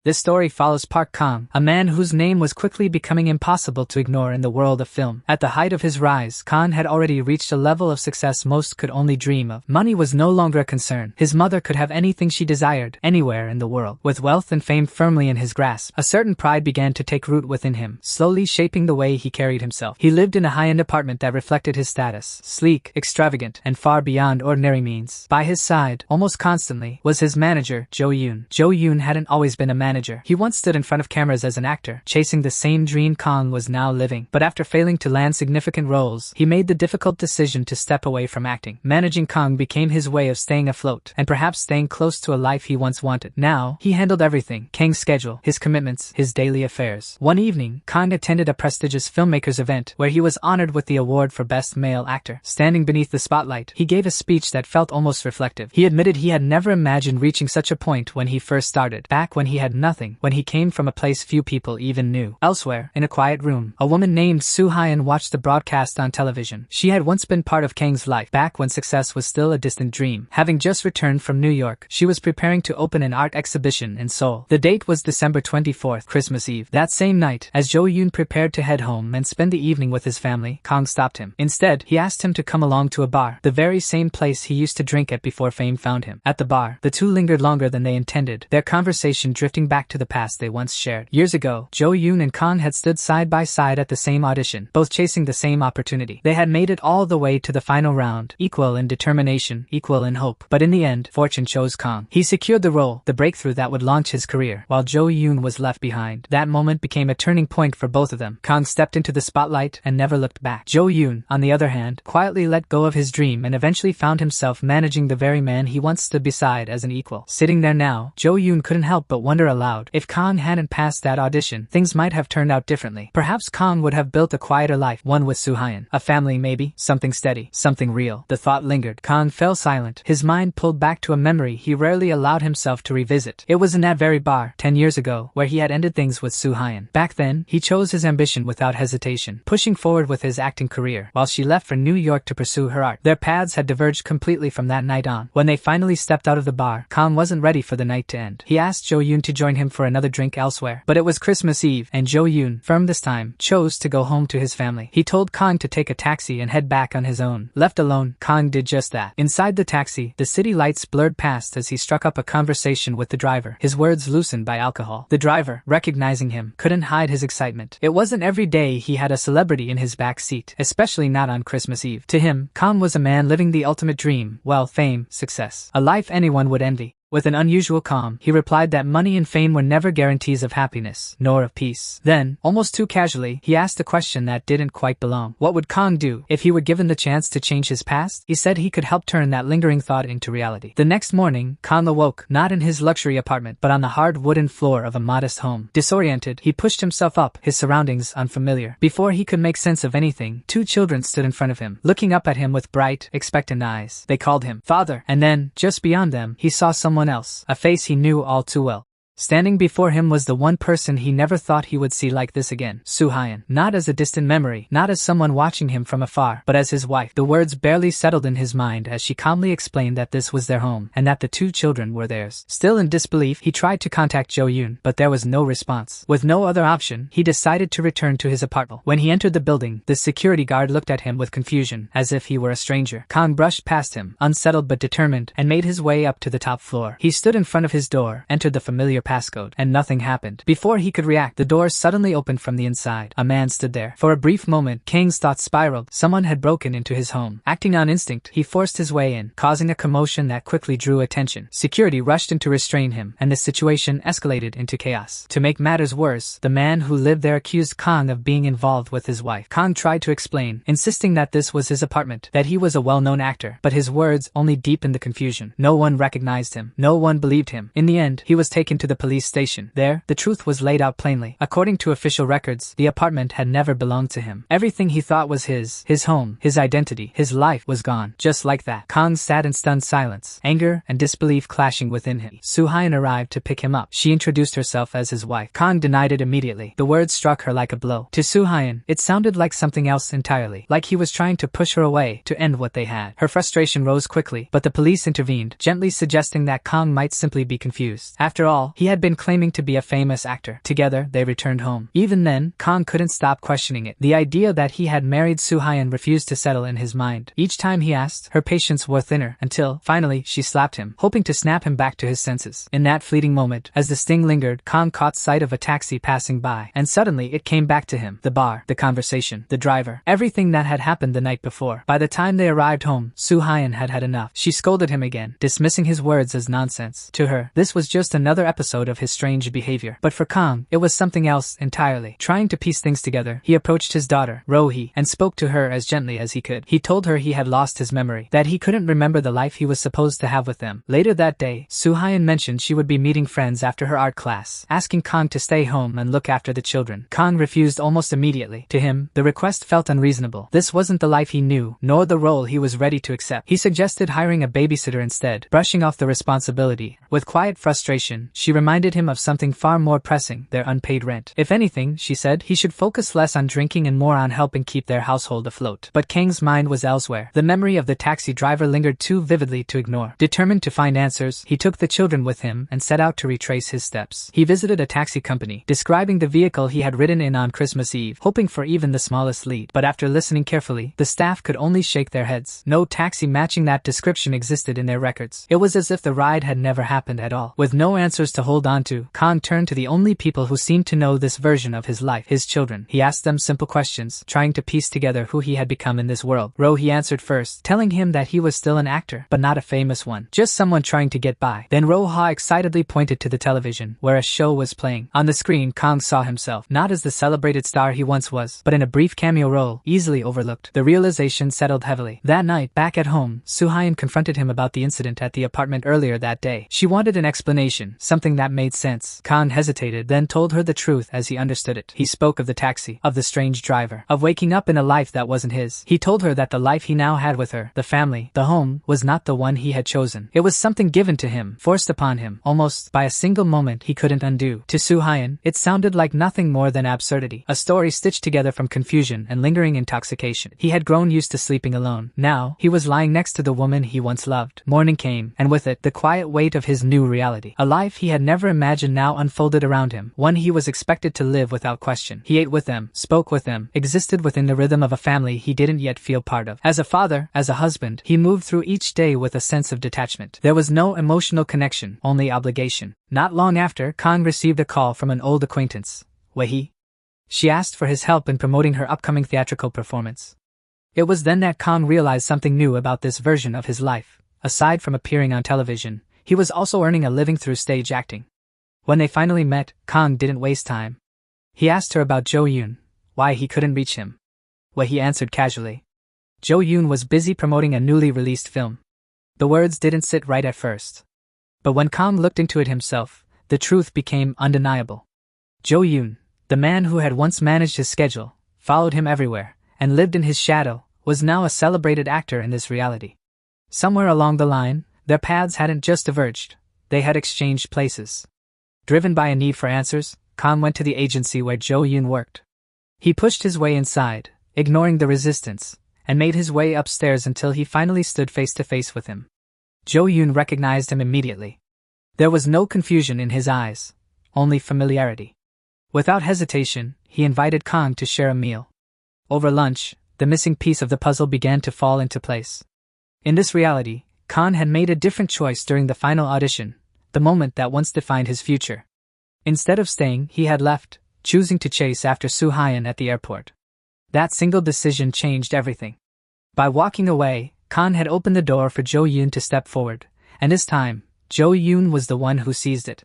This story follows Park Kang, a man whose name was quickly becoming impossible to ignore in the world of film. At the height of his rise, Kang had already reached a level of success most could only dream of. Money was no longer a concern. His mother could have anything she desired, anywhere in the world. With wealth and fame firmly in his grasp, a certain pride began to take root within him, slowly shaping the way he carried himself. He lived in a high-end apartment that reflected his status, sleek, extravagant, and far beyond ordinary means. By his side, almost constantly, was his manager, Jo-yoon. Jo-yoon hadn't always been a manager. He once stood in front of cameras as an actor, chasing the same dream Kang was now living. But after failing to land significant roles, he made the difficult decision to step away from acting. Managing Kang became his way of staying afloat, and perhaps staying close to a life he once wanted. Now, he handled everything: Kang's schedule, his commitments, his daily affairs. One evening, Kang attended a prestigious filmmakers event where he was honored with the award for Best Male Actor. Standing beneath the spotlight, he gave a speech that felt almost reflective. He admitted he had never imagined reaching such a point when he first started, back when he had nothing, when he came from a place few people even knew. Elsewhere, in a quiet room, a woman named Soo-hyun watched the broadcast on television. She had once been part of Kang's life, back when success was still a distant dream. Having just returned from New York, she was preparing to open an art exhibition in Seoul. The date was December 24th, Christmas Eve. That same night, as Jo-yoon prepared to head home and spend the evening with his family, Kang stopped him. Instead, he asked him to come along to a bar, the very same place he used to drink at before fame found him. At the bar, the two lingered longer than they intended, their conversation drifting back to the past they once shared. Years ago, Jo-yoon and Kang had stood side by side at the same audition, both chasing the same opportunity. They had made it all the way to the final round, equal in determination, equal in hope. But in the end, fortune chose Kang. He secured the role, the breakthrough that would launch his career, while Jo-yoon was left behind. That moment became a turning point for both of them. Kang stepped into the spotlight and never looked back. Jo-yoon, on the other hand, quietly let go of his dream and eventually found himself managing the very man he once stood beside as an equal. Sitting there now, Jo-yoon couldn't help but wonder aloud, if Kang hadn't passed that audition, things might have turned out differently. Perhaps Kang would have built a quieter life, one with Soo-hyun. A family maybe, something steady, something real. The thought lingered. Kang fell silent, his mind pulled back to a memory he rarely allowed himself to revisit. It was in that very bar, 10 years ago, where he had ended things with Soo-hyun. Back then, he chose his ambition without hesitation, pushing forward with his acting career, while she left for New York to pursue her art. Their paths had diverged completely from that night on. When they finally stepped out of the bar, Kang wasn't ready for the night to end. He asked Jo-yoon to join him for another drink elsewhere, but it was Christmas Eve, and Jo-yoon, firm this time, chose to go home to his family. He told Kang to take a taxi and head back on his own. Left alone, Kang did just that. Inside the taxi, the city lights blurred past as he struck up a conversation with the driver, his words loosened by alcohol. The driver, recognizing him, couldn't hide his excitement. It wasn't every day he had a celebrity in his back seat, especially not on Christmas Eve. To him, Kang was a man living the ultimate dream: wealth, fame, success. A life anyone would envy. With an unusual calm, he replied that money and fame were never guarantees of happiness, nor of peace. Then, almost too casually, he asked a question that didn't quite belong. What would Kang do if he were given the chance to change his past? He said he could help turn that lingering thought into reality. The next morning, Kang awoke, not in his luxury apartment, but on the hard wooden floor of a modest home. Disoriented, he pushed himself up, his surroundings unfamiliar. Before he could make sense of anything, two children stood in front of him, looking up at him with bright, expectant eyes. They called him Father, and then, just beyond them, he saw someone else, a face he knew all too well. Standing before him was the one person he never thought he would see like this again. Soo-hyun. Not as a distant memory, not as someone watching him from afar, but as his wife. The words barely settled in his mind as she calmly explained that this was their home, and that the two children were theirs. Still in disbelief, he tried to contact Jo-yoon, but there was no response. With no other option, he decided to return to his apartment. When he entered the building, the security guard looked at him with confusion, as if he were a stranger. Kang brushed past him, unsettled but determined, and made his way up to the top floor. He stood in front of his door, entered the familiar passcode, and nothing happened. Before he could react, the door suddenly opened from the inside. A man stood there. For a brief moment, Kang's thoughts spiraled. Someone had broken into his home. Acting on instinct, he forced his way in, causing a commotion that quickly drew attention. Security rushed in to restrain him, and the situation escalated into chaos. To make matters worse, the man who lived there accused Kang of being involved with his wife. Kang tried to explain, insisting that this was his apartment, that he was a well-known actor, but his words only deepened the confusion. No one recognized him. No one believed him. In the end, he was taken to the police station. There, the truth was laid out plainly. According to official records, the apartment had never belonged to him. Everything he thought was his home, his identity, his life was gone. Just like that. Kang sat in stunned silence, anger and disbelief clashing within him. Soo-hyun arrived to pick him up. She introduced herself as his wife. Kang denied it immediately. The words struck her like a blow. To Soo-hyun, it sounded like something else entirely, like he was trying to push her away, to end what they had. Her frustration rose quickly, but the police intervened, gently suggesting that Kang might simply be confused. After all, he He had been claiming to be a famous actor. Together, they returned home. Even then, Kang couldn't stop questioning it. The idea that he had married Soo-hyun refused to settle in his mind. Each time he asked, her patience wore thinner, until, finally, she slapped him, hoping to snap him back to his senses. In that fleeting moment, as the sting lingered, Kang caught sight of a taxi passing by, and suddenly it came back to him. The bar, the conversation, the driver, everything that had happened the night before. By the time they arrived home, Soo-hyun had had enough. She scolded him again, dismissing his words as nonsense. To her, this was just another episode of his strange behavior. But for Kang, it was something else entirely. Trying to piece things together, he approached his daughter, Rohee, and spoke to her as gently as he could. He told her he had lost his memory, that he couldn't remember the life he was supposed to have with them. Later that day, Soo-hyun mentioned she would be meeting friends after her art class, asking Kang to stay home and look after the children. Kang refused almost immediately. To him, the request felt unreasonable. This wasn't the life he knew, nor the role he was ready to accept. He suggested hiring a babysitter instead, brushing off the responsibility. With quiet frustration, she reminded him of something far more pressing, their unpaid rent. If anything, she said, he should focus less on drinking and more on helping keep their household afloat. But Kang's mind was elsewhere. The memory of the taxi driver lingered too vividly to ignore. Determined to find answers, he took the children with him and set out to retrace his steps. He visited a taxi company, describing the vehicle he had ridden in on Christmas Eve, hoping for even the smallest lead. But after listening carefully, the staff could only shake their heads. No taxi matching that description existed in their records. It was as if the ride had never happened at all. With no answers to hold on to, Kang turned to the only people who seemed to know this version of his life, his children. He asked them simple questions, trying to piece together who he had become in this world. Rohee answered first, telling him that he was still an actor, but not a famous one. Just someone trying to get by. Then Roha excitedly pointed to the television, where a show was playing. On the screen, Kang saw himself, not as the celebrated star he once was, but in a brief cameo role, easily overlooked. The realization settled heavily. That night, back at home, Soo-hyun confronted him about the incident at the apartment earlier that day. She wanted an explanation, something that made sense. Kang hesitated, then told her the truth as he understood it. He spoke of the taxi, of the strange driver, of waking up in a life that wasn't his. He told her that the life he now had with her, the family, the home, was not the one he had chosen. It was something given to him, forced upon him, almost by a single moment he couldn't undo. To Soo-hyun, it sounded like nothing more than absurdity, a story stitched together from confusion and lingering intoxication. He had grown used to sleeping alone. Now, he was lying next to the woman he once loved. Morning came, and with it, the quiet weight of his new reality. A life he had never imagined now unfolded around him, one he was expected to live without question. He ate with them, spoke with them, existed within the rhythm of a family he didn't yet feel part of. As a father, as a husband, he moved through each day with a sense of detachment. There was no emotional connection, only obligation. Not long after, Kang received a call from an old acquaintance, Wei. She asked for his help in promoting her upcoming theatrical performance. It was then that Kang realized something new about this version of his life. Aside from appearing on television, he was also earning a living through stage acting. When they finally met, Kang didn't waste time. He asked her about Jo-yoon, why he couldn't reach him. Wei answered casually. Jo-yoon was busy promoting a newly released film. The words didn't sit right at first. But when Kang looked into it himself, the truth became undeniable. Jo-yoon, the man who had once managed his schedule, followed him everywhere, and lived in his shadow, was now a celebrated actor in this reality. Somewhere along the line, their paths hadn't just diverged, they had exchanged places. Driven by a need for answers, Kang went to the agency where Jo-yoon worked. He pushed his way inside, ignoring the resistance, and made his way upstairs until he finally stood face to face with him. Jo-yoon recognized him immediately. There was no confusion in his eyes, only familiarity. Without hesitation, he invited Kang to share a meal. Over lunch, the missing piece of the puzzle began to fall into place. In this reality, Kang had made a different choice during the final audition, the moment that once defined his future. Instead of staying, he had left, choosing to chase after Soo-hyun at the airport. That single decision changed everything. By walking away, Kang had opened the door for Jo-yoon to step forward, and this time, Jo-yoon was the one who seized it.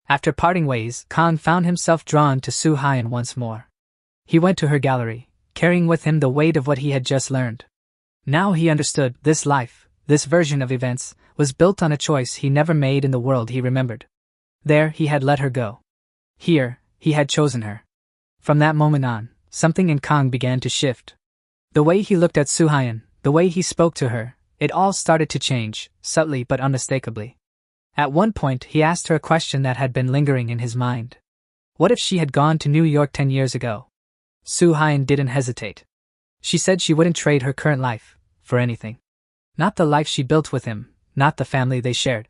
After parting ways, Kang found himself drawn to Soo-hyun once more. He went to her gallery, carrying with him the weight of what he had just learned. Now he understood, this life, this version of events, was built on a choice he never made in the world he remembered. There, he had let her go. Here, he had chosen her. From that moment on, something in Kang began to shift. The way he looked at Soo-hyun, the way he spoke to her, it all started to change, subtly but unmistakably. At one point, he asked her a question that had been lingering in his mind. What if she had gone to New York 10 years ago? Soo-hyun didn't hesitate. She said she wouldn't trade her current life for anything. Not the life she built with him, not the family they shared.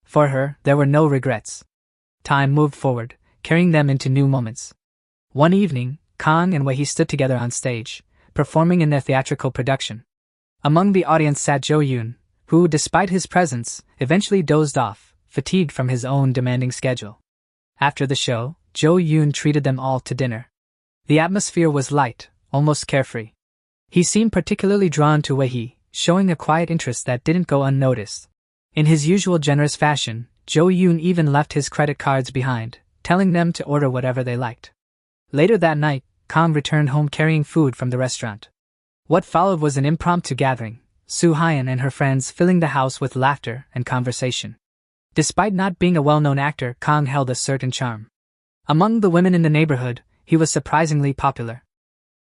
For her, there were no regrets. Time moved forward, carrying them into new moments. One evening, Kang and Wei stood together on stage, performing in their theatrical production. Among the audience sat Jo Yoon, who, despite his presence, eventually dozed off, fatigued from his own demanding schedule. After the show, Jo Yoon treated them all to dinner. The atmosphere was light, almost carefree. He seemed particularly drawn to Wei, showing a quiet interest that didn't go unnoticed. In his usual generous fashion, Jo Yoon even left his credit cards behind, telling them to order whatever they liked. Later that night, Kang returned home carrying food from the restaurant. What followed was an impromptu gathering, Soo Hyun and her friends filling the house with laughter and conversation. Despite not being a well-known actor, Kang held a certain charm. Among the women in the neighborhood, he was surprisingly popular.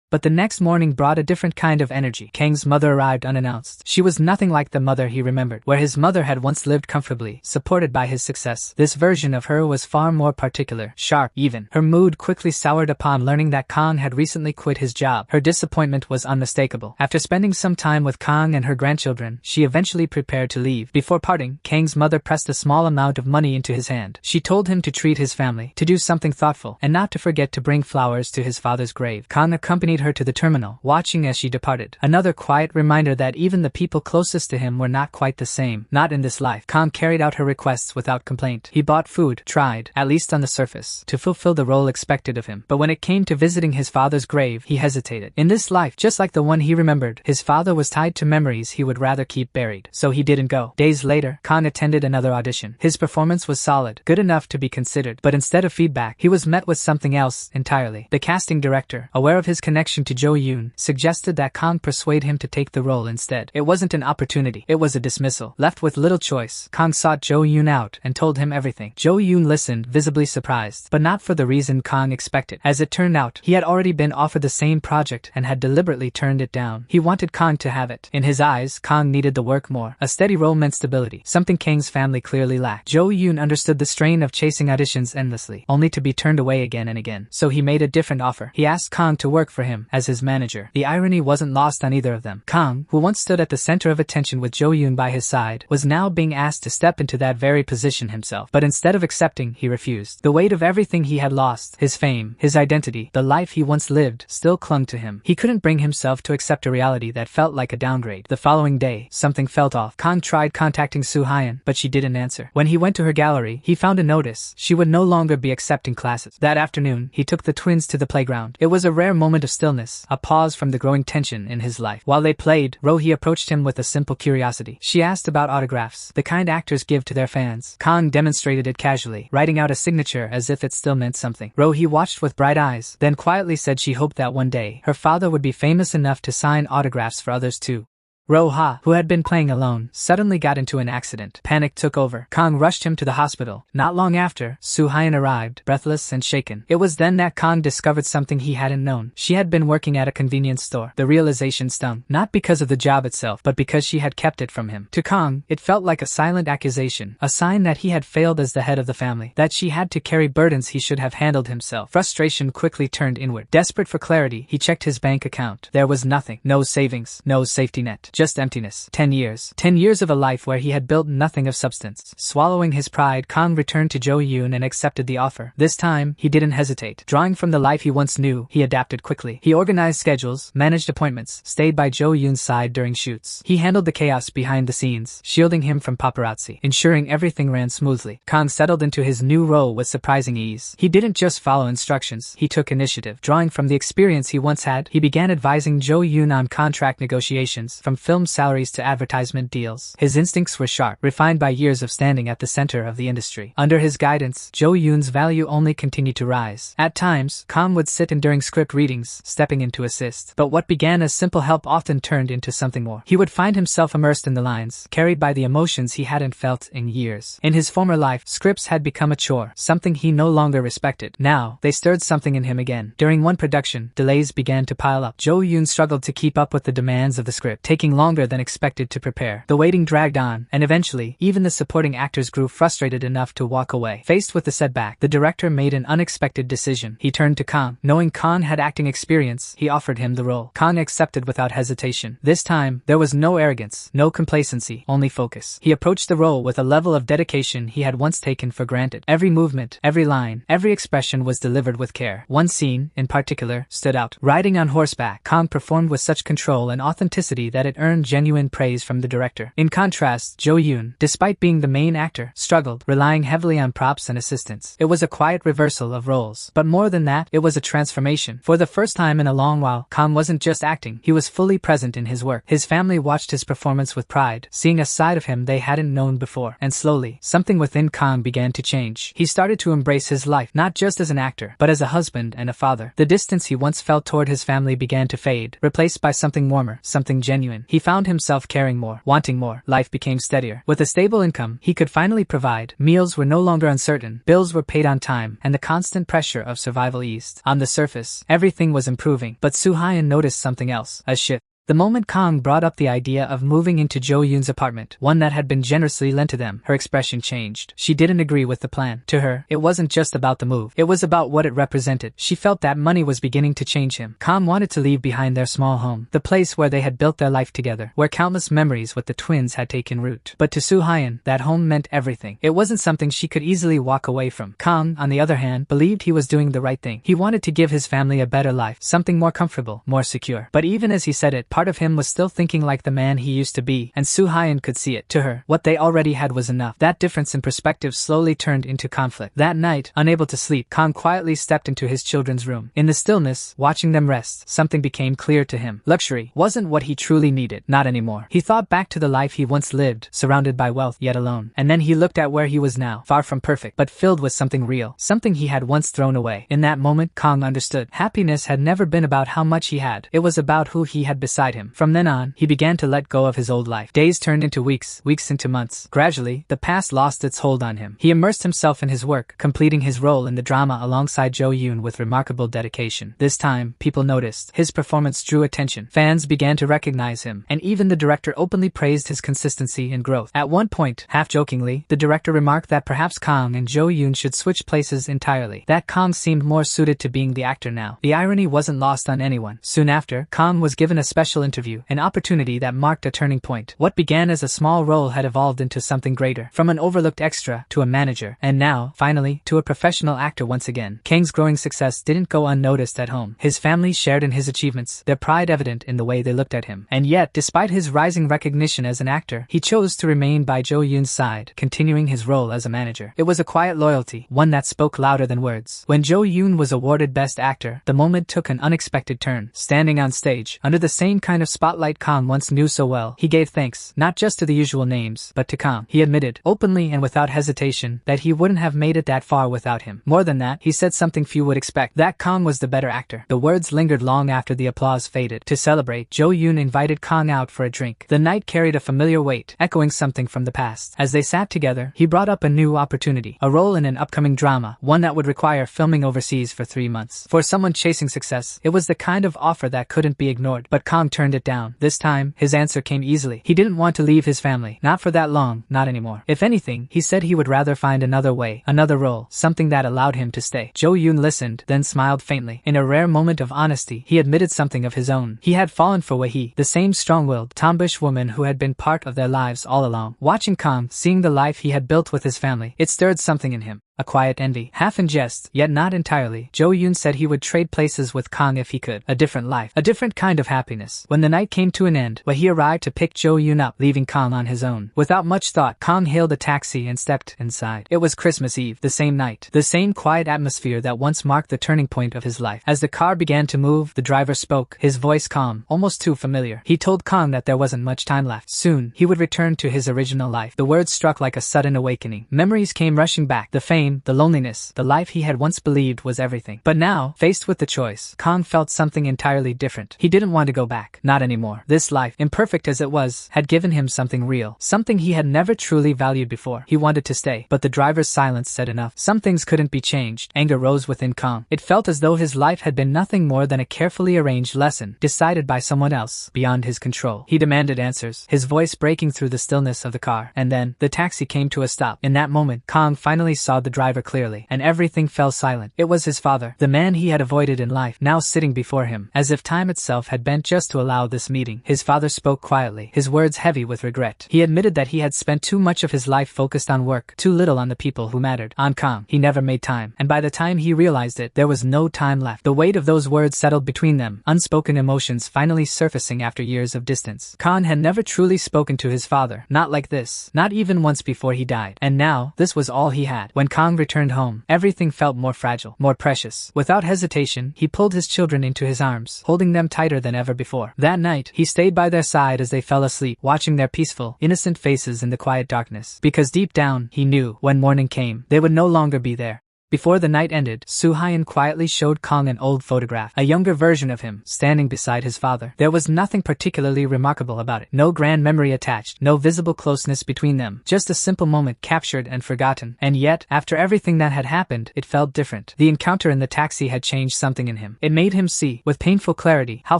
But the next morning brought a different kind of energy. Kang's mother arrived unannounced. She was nothing like the mother he remembered, where his mother had once lived comfortably, supported by his success. This version of her was far more particular, sharp, even. Her mood quickly soured upon learning that Kang had recently quit his job. Her disappointment was unmistakable. After spending some time with Kang and her grandchildren, she eventually prepared to leave. Before parting, Kang's mother pressed a small amount of money into his hand. She told him to treat his family, to do something thoughtful, and not to forget to bring flowers to his father's grave. Kang accompanied her to the terminal, watching as she departed. Another quiet reminder that even the people closest to him were not quite the same. Not in this life. Kang carried out her requests without complaint. He bought food, tried, at least on the surface, to fulfill the role expected of him. But when it came to visiting his father's grave, he hesitated. In this life, just like the one he remembered, his father was tied to memories he would rather keep buried. So he didn't go. Days later, Kang attended another audition. His performance was solid, good enough to be considered. But instead of feedback, he was met with something else entirely. The casting director, aware of his connection to Jo Yoon, suggested that Kang persuade him to take the role instead. It wasn't an opportunity, it was a dismissal. Left with little choice, Kang sought Jo Yoon out and told him everything. Jo Yoon listened, visibly surprised, but not for the reason Kang expected. As it turned out, he had already been offered the same project and had deliberately turned it down. He wanted Kang to have it. In his eyes, Kang needed the work more. A steady role meant stability, something Kang's family clearly lacked. Jo Yoon understood the strain of chasing auditions endlessly, only to be turned away again and again. So he made a different offer. He asked Kang to work for him as his manager. The irony wasn't lost on either of them. Kang, who once stood at the center of attention with Jo Yoon by his side, was now being asked to step into that very position himself. But instead of accepting, he refused. The weight of everything he had lost, his fame, his identity, the life he once lived, still clung to him. He couldn't bring himself to accept a reality that felt like a downgrade. The following day, something felt off. Kang tried contacting Soo Hyun, but she didn't answer. When he went to her gallery, he found a notice. She would no longer be accepting classes. That afternoon, he took the twins to the playground. It was a rare moment of stillness, a pause from the growing tension in his life. While they played, Rohi approached him with a simple curiosity. She asked about autographs, the kind actors give to their fans. Kang demonstrated it casually, writing out a signature as if it still meant something. Rohi watched with bright eyes, then quietly said she hoped that one day, her father would be famous enough to sign autographs for others too. Roha, who had been playing alone, suddenly got into an accident. Panic took over. Kang rushed him to the hospital. Not long after, Soo Hyun arrived, breathless and shaken. It was then that Kang discovered something he hadn't known. She had been working at a convenience store. The realization stung, not because of the job itself, but because she had kept it from him. To Kang, it felt like a silent accusation, a sign that he had failed as the head of the family, that she had to carry burdens he should have handled himself. Frustration quickly turned inward. Desperate for clarity, he checked his bank account. There was nothing. No savings, no safety net. Just emptiness. 10 years. 10 years of a life where he had built nothing of substance. Swallowing his pride, Kang returned to Jo Yoon and accepted the offer. This time, he didn't hesitate. Drawing from the life he once knew, he adapted quickly. He organized schedules, managed appointments, stayed by Jo Yoon's side during shoots. He handled the chaos behind the scenes, shielding him from paparazzi, ensuring everything ran smoothly. Kang settled into his new role with surprising ease. He didn't just follow instructions, he took initiative. Drawing from the experience he once had, he began advising Jo Yoon on contract negotiations, from film salaries to advertisement deals. His instincts were sharp, refined by years of standing at the center of the industry. Under his guidance, Jo Yoon's value only continued to rise. At times, Kang would sit in during script readings, stepping in to assist. But what began as simple help often turned into something more. He would find himself immersed in the lines, carried by the emotions he hadn't felt in years. In his former life, scripts had become a chore, something he no longer respected. Now, they stirred something in him again. During one production, delays began to pile up. Jo Yoon struggled to keep up with the demands of the script, taking longer than expected to prepare. The waiting dragged on, and eventually, even the supporting actors grew frustrated enough to walk away. Faced with the setback, the director made an unexpected decision. He turned to Kang. Knowing Kang had acting experience, he offered him the role. Kang accepted without hesitation. This time, there was no arrogance, no complacency, only focus. He approached the role with a level of dedication he had once taken for granted. Every movement, every line, every expression was delivered with care. One scene, in particular, stood out. Riding on horseback, Kang performed with such control and authenticity that it earned genuine praise from the director. In contrast, Jo Yoon, despite being the main actor, struggled, relying heavily on props and assistants. It was a quiet reversal of roles. But more than that, it was a transformation. For the first time in a long while, Kang wasn't just acting, he was fully present in his work. His family watched his performance with pride, seeing a side of him they hadn't known before. And slowly, something within Kang began to change. He started to embrace his life, not just as an actor, but as a husband and a father. The distance he once felt toward his family began to fade, replaced by something warmer, something genuine. He found himself caring more, wanting more. Life became steadier. With a stable income, he could finally provide. Meals were no longer uncertain, bills were paid on time, and the constant pressure of survival eased. On the surface, everything was improving, but Soo-hyun noticed something else, a shift. The moment Kang brought up the idea of moving into Jo Yoon's apartment, one that had been generously lent to them, her expression changed. She didn't agree with the plan. To her, it wasn't just about the move. It was about what it represented. She felt that money was beginning to change him. Kang wanted to leave behind their small home, the place where they had built their life together, where countless memories with the twins had taken root. But to Soo-hyun, that home meant everything. It wasn't something she could easily walk away from. Kang, on the other hand, believed he was doing the right thing. He wanted to give his family a better life, something more comfortable, more secure. But even as he said it, part of him was still thinking like the man he used to be, and Soo-hyun could see it. To her, what they already had was enough. That difference in perspective slowly turned into conflict. That night, unable to sleep, Kang quietly stepped into his children's room. In the stillness, watching them rest, something became clear to him. Luxury wasn't what he truly needed, not anymore. He thought back to the life he once lived, surrounded by wealth, yet alone. And then he looked at where he was now, far from perfect, but filled with something real, something he had once thrown away. In that moment, Kang understood. Happiness had never been about how much he had. It was about who he had beside him. From then on, he began to let go of his old life. Days turned into weeks, weeks into months. Gradually, the past lost its hold on him. He immersed himself in his work, completing his role in the drama alongside Jo Yoon with remarkable dedication. This time, people noticed. His performance drew attention. Fans began to recognize him, and even the director openly praised his consistency and growth. At one point, half-jokingly, the director remarked that perhaps Kang and Jo Yoon should switch places entirely. That Kang seemed more suited to being the actor now. The irony wasn't lost on anyone. Soon after, Kang was given a special interview, an opportunity that marked a turning point. What began as a small role had evolved into something greater, from an overlooked extra to a manager, and now, finally, to a professional actor once again. Kang's growing success didn't go unnoticed at home. His family shared in his achievements, their pride evident in the way they looked at him. And yet, despite his rising recognition as an actor, he chose to remain by Jo Yoon's side, continuing his role as a manager. It was a quiet loyalty, one that spoke louder than words. When Jo Yoon was awarded Best Actor, the moment took an unexpected turn. Standing on stage, under the same kind of spotlight Kang once knew so well, he gave thanks, not just to the usual names, but to Kang. He admitted, openly and without hesitation, that he wouldn't have made it that far without him. More than that, he said something few would expect, that Kang was the better actor. The words lingered long after the applause faded. To celebrate, Jo Yoon invited Kang out for a drink. The night carried a familiar weight, echoing something from the past. As they sat together, he brought up a new opportunity, a role in an upcoming drama, one that would require filming overseas for 3 months. For someone chasing success, it was the kind of offer that couldn't be ignored, but Kang turned it down. This time, his answer came easily. He didn't want to leave his family, not for that long, not anymore. If anything, he said he would rather find another way, another role, something that allowed him to stay. Jo Yoon listened, then smiled faintly. In a rare moment of honesty, he admitted something of his own. He had fallen for Wei-hee, the same strong-willed, tomboyish woman who had been part of their lives all along. Watching Kang, seeing the life he had built with his family, it stirred something in him. A quiet envy. Half in jest, yet not entirely, Jo Yoon said he would trade places with Kang if he could. A different life. A different kind of happiness. When the night came to an end, Wei-hee arrived to pick Jo Yoon up, leaving Kang on his own. Without much thought, Kang hailed a taxi and stepped inside. It was Christmas Eve, the same night. The same quiet atmosphere that once marked the turning point of his life. As the car began to move, the driver spoke, his voice calm, almost too familiar. He told Kang that there wasn't much time left. Soon, he would return to his original life. The words struck like a sudden awakening. Memories came rushing back. The fame, pain, the loneliness, the life he had once believed was everything. But now, faced with the choice, Kang felt something entirely different. He didn't want to go back. Not anymore. This life, imperfect as it was, had given him something real. Something he had never truly valued before. He wanted to stay, but the driver's silence said enough. Some things couldn't be changed. Anger rose within Kang. It felt as though his life had been nothing more than a carefully arranged lesson, decided by someone else, beyond his control. He demanded answers, his voice breaking through the stillness of the car. And then, the taxi came to a stop. In that moment, Kang finally saw the driver clearly, and everything fell silent. It was his father, the man he had avoided in life, now sitting before him, as if time itself had bent just to allow this meeting. His father spoke quietly, his words heavy with regret. He admitted that he had spent too much of his life focused on work, too little on the people who mattered. On Kang, he never made time, and by the time he realized it, there was no time left. The weight of those words settled between them, unspoken emotions finally surfacing after years of distance. Kang had never truly spoken to his father, not like this, not even once before he died. And now, this was all he had. When Kang returned home, everything felt more fragile, more precious. Without hesitation, he pulled his children into his arms, holding them tighter than ever before. That night, he stayed by their side as they fell asleep, watching their peaceful, innocent faces in the quiet darkness. Because deep down, he knew, when morning came, they would no longer be there. Before the night ended, Soo-hyun quietly showed Kang an old photograph, a younger version of him, standing beside his father. There was nothing particularly remarkable about it. No grand memory attached, no visible closeness between them, just a simple moment captured and forgotten. And yet, after everything that had happened, it felt different. The encounter in the taxi had changed something in him. It made him see, with painful clarity, how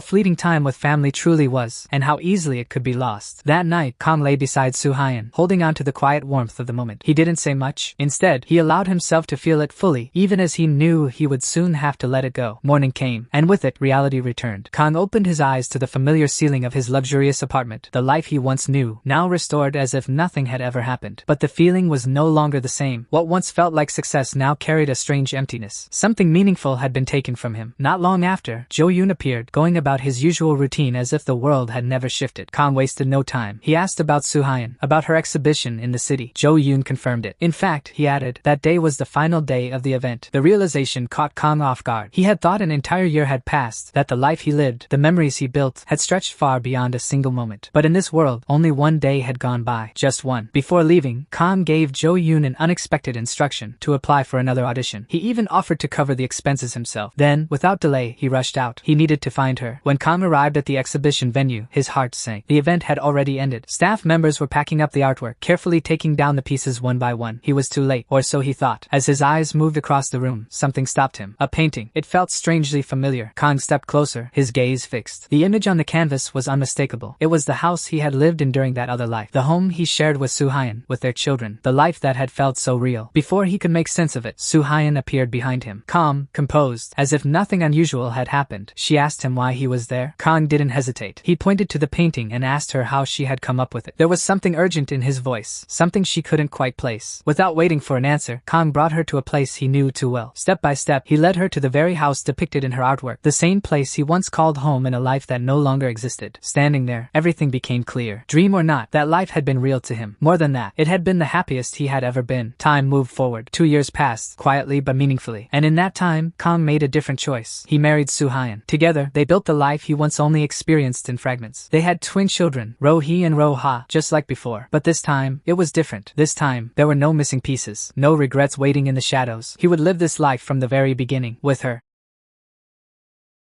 fleeting time with family truly was, and how easily it could be lost. That night, Kang lay beside Soo-hyun, holding on to the quiet warmth of the moment. He didn't say much. Instead, he allowed himself to feel it fully, even as he knew he would soon have to let it go. Morning came, and with it, reality returned. Kang opened his eyes to the familiar ceiling of his luxurious apartment, the life he once knew, now restored as if nothing had ever happened. But the feeling was no longer the same. What once felt like success now carried a strange emptiness. Something meaningful had been taken from him. Not long after, Jo-yoon appeared, going about his usual routine as if the world had never shifted. Kang wasted no time. He asked about Soo-hyun, about her exhibition in the city. Jo-yoon confirmed it. In fact, he added, that day was the final day of the event. The realization caught Kang off guard. He had thought an entire year had passed, that the life he lived, the memories he built, had stretched far beyond a single moment. But in this world, only one day had gone by. Just one. Before leaving, Kang gave Jo-yoon an unexpected instruction to apply for another audition. He even offered to cover the expenses himself. Then, without delay, he rushed out. He needed to find her. When Kang arrived at the exhibition venue, his heart sank. The event had already ended. Staff members were packing up the artwork, carefully taking down the pieces one by one. He was too late, or so he thought. As his eyes moved across the room, something stopped him. A painting. It felt strangely familiar. Kang stepped closer, his gaze fixed. The image on the canvas was unmistakable. It was the house he had lived in during that other life. The home he shared with Soo-hyun, with their children. The life that had felt so real. Before he could make sense of it, Soo-hyun appeared behind him. Calm, composed, as if nothing unusual had happened. She asked him why he was there. Kang didn't hesitate. He pointed to the painting and asked her how she had come up with it. There was something urgent in his voice, something she couldn't quite place. Without waiting for an answer, Kang brought her to a place he knew too well. Step by step, he led her to the very house depicted in her artwork, the same place he once called home in a life that no longer existed. Standing there, everything became clear. Dream or not, that life had been real to him. More than that, it had been the happiest he had ever been. Time moved forward. 2 years passed, quietly but meaningfully. And in that time, Kang made a different choice. He married Soo-hyun. Together, they built the life he once only experienced in fragments. They had twin children, Ro-hee and Ro-ha, just like before. But this time, it was different. This time, there were no missing pieces, no regrets waiting in the shadows. He would live this life from the very beginning, with her.